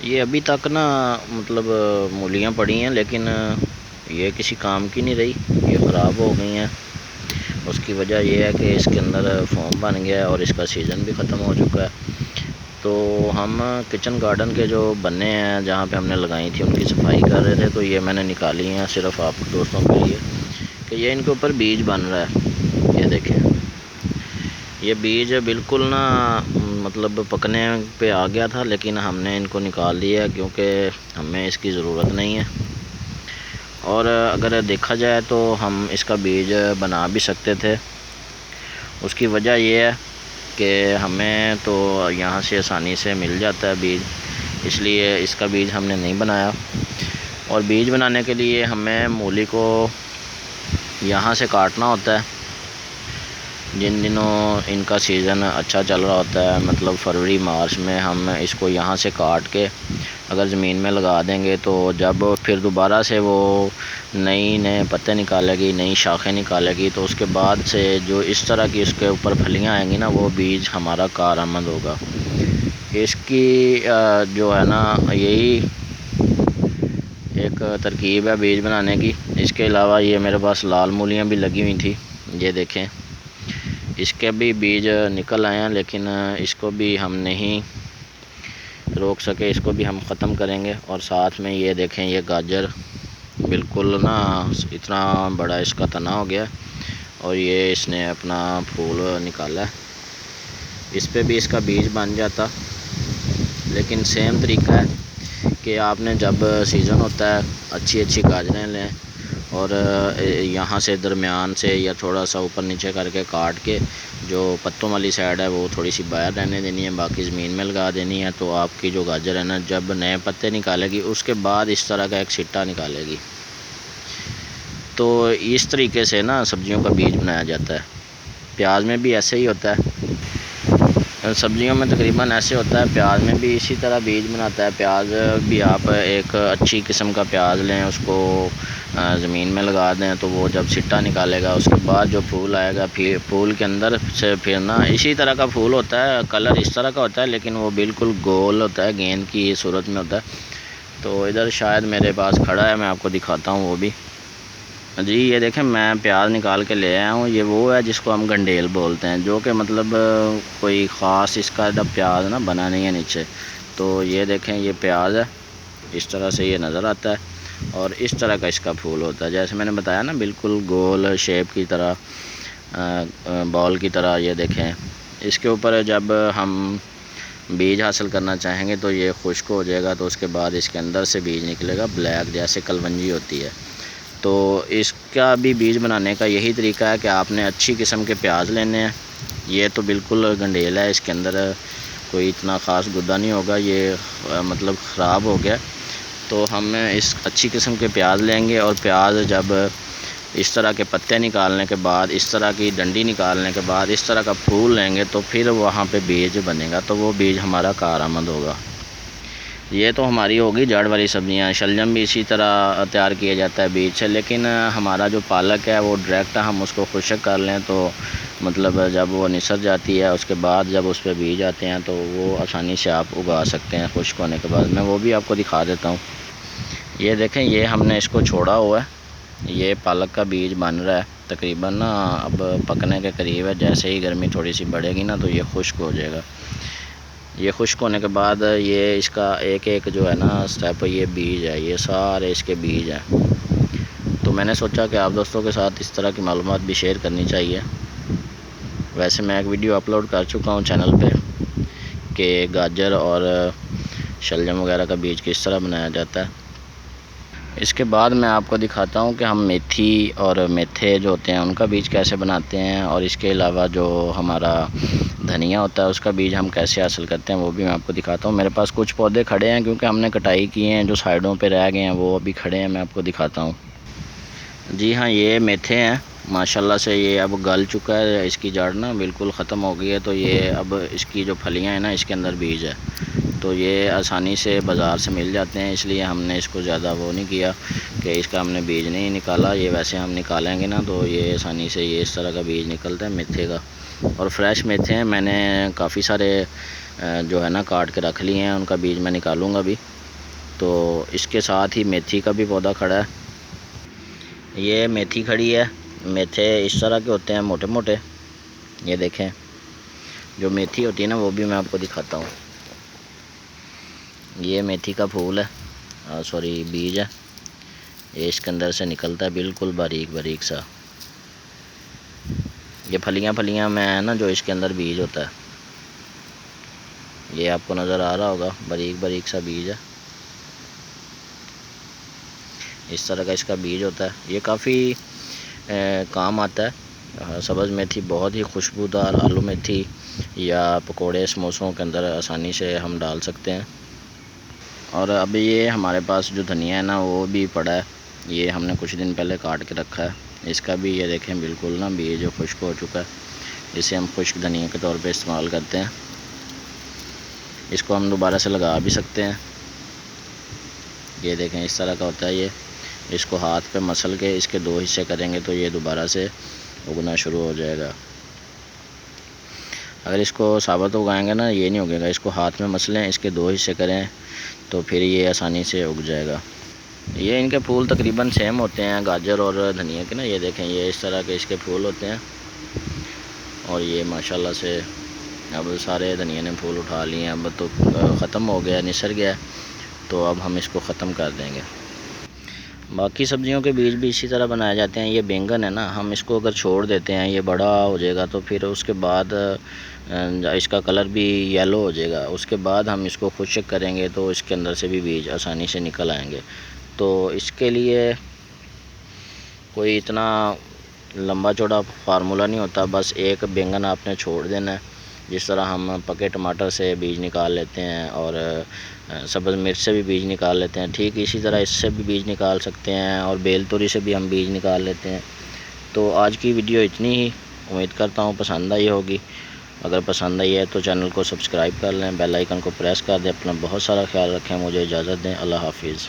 ये अभी तक ना मतलब मूलियाँ पड़ी हैं, लेकिन ये किसी काम की नहीं रही, ये ख़राब हो गई हैं। उसकी वजह यह है कि इसके अंदर फोम बन गया है और इसका सीज़न भी ख़त्म हो चुका है। तो हम किचन गार्डन के जो बने हैं जहाँ पे हमने लगाई थी उनकी सफाई कर रहे थे, तो ये मैंने निकाली हैं सिर्फ़ आप दोस्तों के लिए कि ये इनके ऊपर बीज बन रहा है। ये देखें, ये बीज बिल्कुल ना मतलब पकने पे आ गया था, लेकिन हमने इनको निकाल लिया क्योंकि हमें इसकी ज़रूरत नहीं है। और अगर देखा जाए तो हम इसका बीज बना भी सकते थे। उसकी वजह यह है कि हमें तो यहाँ से आसानी से मिल जाता है बीज, इसलिए इसका बीज हमने नहीं बनाया। और बीज बनाने के लिए हमें मूली को यहाँ से काटना होता है। जिन दिनों इनका सीज़न अच्छा चल रहा होता है, मतलब फरवरी मार्च में, हम इसको यहाँ से काट के अगर ज़मीन में लगा देंगे तो जब फिर दोबारा से वो नए पत्ते निकालेगी, नई शाखें निकालेगी, तो उसके बाद से जो इस तरह की इसके ऊपर फलियाँ आएंगी ना, वो बीज हमारा कारआमद होगा। इसकी जो है ना, यही एक तरकीब है बीज बनाने की। इसके अलावा ये मेरे पास लाल मूलियाँ भी लगी हुई थी, ये देखें, इसके भी बीज निकल आए हैं, लेकिन इसको भी हम नहीं रोक सके, इसको भी हम ख़त्म करेंगे। और साथ में ये देखें, ये गाजर बिल्कुल ना इतना बड़ा इसका तना हो गया और ये इसने अपना फूल निकाला है। इस पे भी इसका बीज बन जाता, लेकिन सेम तरीका है कि आपने जब सीज़न होता है अच्छी गाजरें लें और यहाँ से दरमियान से या थोड़ा सा ऊपर नीचे करके काट के जो पत्तों वाली साइड है वो थोड़ी सी बाहर रहने देनी है, बाकी ज़मीन में लगा देनी है। तो आपकी जो गाजर है ना, जब नए पत्ते निकालेगी उसके बाद इस तरह का एक सिट्टा निकालेगी। तो इस तरीके से ना सब्जियों का बीज बनाया जाता है। प्याज में भी ऐसे ही होता है, सब्जियों में तकरीबन ऐसे होता है, प्याज में भी इसी तरह बीज बनाता है। प्याज भी आप एक अच्छी किस्म का प्याज लें, उसको ज़मीन में लगा दें, तो वो जब सिट्टा निकालेगा उसके बाद जो फूल आएगा, फिर फूल के अंदर से फिर ना इसी तरह का फूल होता है, कलर इस तरह का होता है, लेकिन वो बिल्कुल गोल होता है, गेंद की सूरत में होता है। तो इधर शायद मेरे पास खड़ा है, मैं आपको दिखाता हूँ वो भी। जी ये देखें, मैं प्याज निकाल के ले आया हूँ। ये वो है जिसको हम गंडेल बोलते हैं, जो कि मतलब कोई ख़ास इसका प्याज ना बना नहीं है नीचे। तो ये देखें, ये प्याज है, इस तरह से ये नज़र आता है और इस तरह का इसका फूल होता है, जैसे मैंने बताया ना, बिल्कुल गोल शेप की तरह, बॉल की तरह। ये देखें, इसके ऊपर जब हम बीज हासिल करना चाहेंगे तो ये खुश्क हो जाएगा, तो उसके बाद इसके अंदर से बीज निकलेगा ब्लैक, जैसे कलवंजी होती है। तो इसका भी बीज बनाने का यही तरीका है कि आपने अच्छी किस्म के प्याज लेने हैं। ये तो बिल्कुल गंडेल है, इसके अंदर कोई इतना ख़ास गुद्दा नहीं होगा, ये मतलब ख़राब हो गया। तो हम इस अच्छी किस्म के प्याज लेंगे और प्याज जब इस तरह के पत्ते निकालने के बाद, इस तरह की डंडी निकालने के बाद इस तरह का फूल लेंगे, तो फिर वहाँ पे बीज बनेगा, तो वो बीज हमारा कारआमद होगा। ये तो हमारी होगी जड़ वाली सब्ज़ियाँ। शलजम भी इसी तरह तैयार किया जाता है बीज से, लेकिन हमारा जो पालक है वो डायरेक्ट हम उसको खुश्क कर लें तो मतलब जब वो निसर जाती है उसके बाद जब उस पर बीज आते हैं तो वो आसानी से आप उगा सकते हैं खुश्क होने के बाद। मैं वो भी आपको दिखा देता हूँ। ये देखें, ये हमने इसको छोड़ा हुआ है, ये पालक का बीज बन रहा है, तकरीबन ना अब पकने के करीब है। जैसे ही गर्मी थोड़ी सी बढ़ेगी ना तो ये खुश्क हो जाएगा। ये खुश्क होने के बाद ये इसका एक एक जो है ना स्टेप, ये बीज है, ये सारे इसके बीज हैं। तो मैंने सोचा कि आप दोस्तों के साथ इस तरह की मालूमात भी शेयर करनी चाहिए। वैसे मैं एक वीडियो अपलोड कर चुका हूँ चैनल पे कि गाजर और शलजम वगैरह का बीज किस तरह बनाया जाता है। इसके बाद मैं आपको दिखाता हूँ कि हम मेथी और मेथे जो होते हैं उनका बीज कैसे बनाते हैं, और इसके अलावा जो हमारा धनिया होता है उसका बीज हम कैसे हासिल करते हैं वो भी मैं आपको दिखाता हूँ। मेरे पास कुछ पौधे खड़े हैं क्योंकि हमने कटाई की हैं, जो साइडों पे रह गए हैं वो अभी खड़े हैं, मैं आपको दिखाता हूँ। जी हाँ, ये मेथे हैं, माशाल्लाह से ये अब गल चुका है, इसकी जड़ ना बिल्कुल ख़त्म हो गई है। तो ये अब इसकी जो फलियाँ हैं ना, इसके अंदर बीज है, तो ये आसानी से बाज़ार से मिल जाते हैं, इसलिए हमने इसको ज़्यादा वो नहीं किया कि इसका हमने बीज नहीं निकाला। ये वैसे हम निकालेंगे ना तो ये आसानी से ये इस तरह का बीज निकलता है मेथे का, और फ्रेश मेथे हैं। मैंने काफ़ी सारे जो है ना काट के रख लिए हैं, उनका बीज मैं निकालूंगा अभी। तो इसके साथ ही मेथी का भी पौधा खड़ा है। ये मेथी खड़ी है। मेथे इस तरह के होते हैं, मोटे मोटे। ये देखें, जो मेथी होती है ना, वो भी मैं आपको दिखाता हूँ। ये मेथी का फूल है, सॉरी बीज है। ये इसके अंदर से निकलता है, बिल्कुल बारीक बारीक सा। ये फलियां में है ना, जो इसके अंदर बीज होता है, ये आपको नज़र आ रहा होगा, बारीक बारीक सा बीज है। इस तरह का इसका बीज होता है। ये काफ़ी काम आता है। सब्ज़ मेथी बहुत ही खुशबूदार, आलू मेथी या पकोड़े समोसों के अंदर आसानी से हम डाल सकते हैं। और अभी ये हमारे पास जो धनिया है ना, वो भी पड़ा है। ये हमने कुछ दिन पहले काट के रखा है। इसका भी ये देखें, बिल्कुल ना बीज खुश्क हो चुका है। इसे हम खुश्क धनिया के तौर पे इस्तेमाल करते हैं। इसको हम दोबारा से लगा भी सकते हैं। ये देखें, इस तरह का होता है ये। इसको हाथ पे मसल के इसके 2 हिस्से करेंगे तो ये दोबारा से उगना शुरू हो जाएगा। अगर इसको साबुत उगाएंगे ना, ये नहीं उगेगा। इसको हाथ में मसलें, इसके 2 हिस्से करें तो फिर ये आसानी से उग जाएगा। ये इनके फूल तकरीबन सेम होते हैं, गाजर और धनिया के ना। ये देखें, ये इस तरह के इसके फूल होते हैं। और ये माशाल्लाह से अब सारे धनिया ने फूल उठा लिए हैं। अब तो ख़त्म हो गया, निसर गया, तो अब हम इसको ख़त्म कर देंगे। बाकी सब्जियों के बीज भी इसी तरह बनाए जाते हैं। ये बैंगन है ना, हम इसको अगर छोड़ देते हैं, ये बड़ा हो जाएगा, तो फिर उसके बाद इसका कलर भी येलो हो जाएगा। उसके बाद हम इसको खुश्क करेंगे तो इसके अंदर से भी बीज आसानी से निकल आएंगे। तो इसके लिए कोई इतना लंबा चौड़ा फार्मूला नहीं होता। बस एक बैंगन आपने छोड़ देना है। जिस तरह हम पके टमाटर से बीज निकाल लेते हैं और सब्ज़ मिर्च से भी बीज निकाल लेते हैं, ठीक इसी तरह इससे भी बीज निकाल सकते हैं। और बेल तोरी से भी हम बीज निकाल लेते हैं। तो आज की वीडियो इतनी ही। उम्मीद करता हूँ पसंद आई होगी। अगर पसंद आई है तो चैनल को सब्सक्राइब कर लें, बेल आइकन को प्रेस कर दें। अपना बहुत सारा ख्याल रखें। मुझे इजाज़त दें। अल्लाह हाफिज़।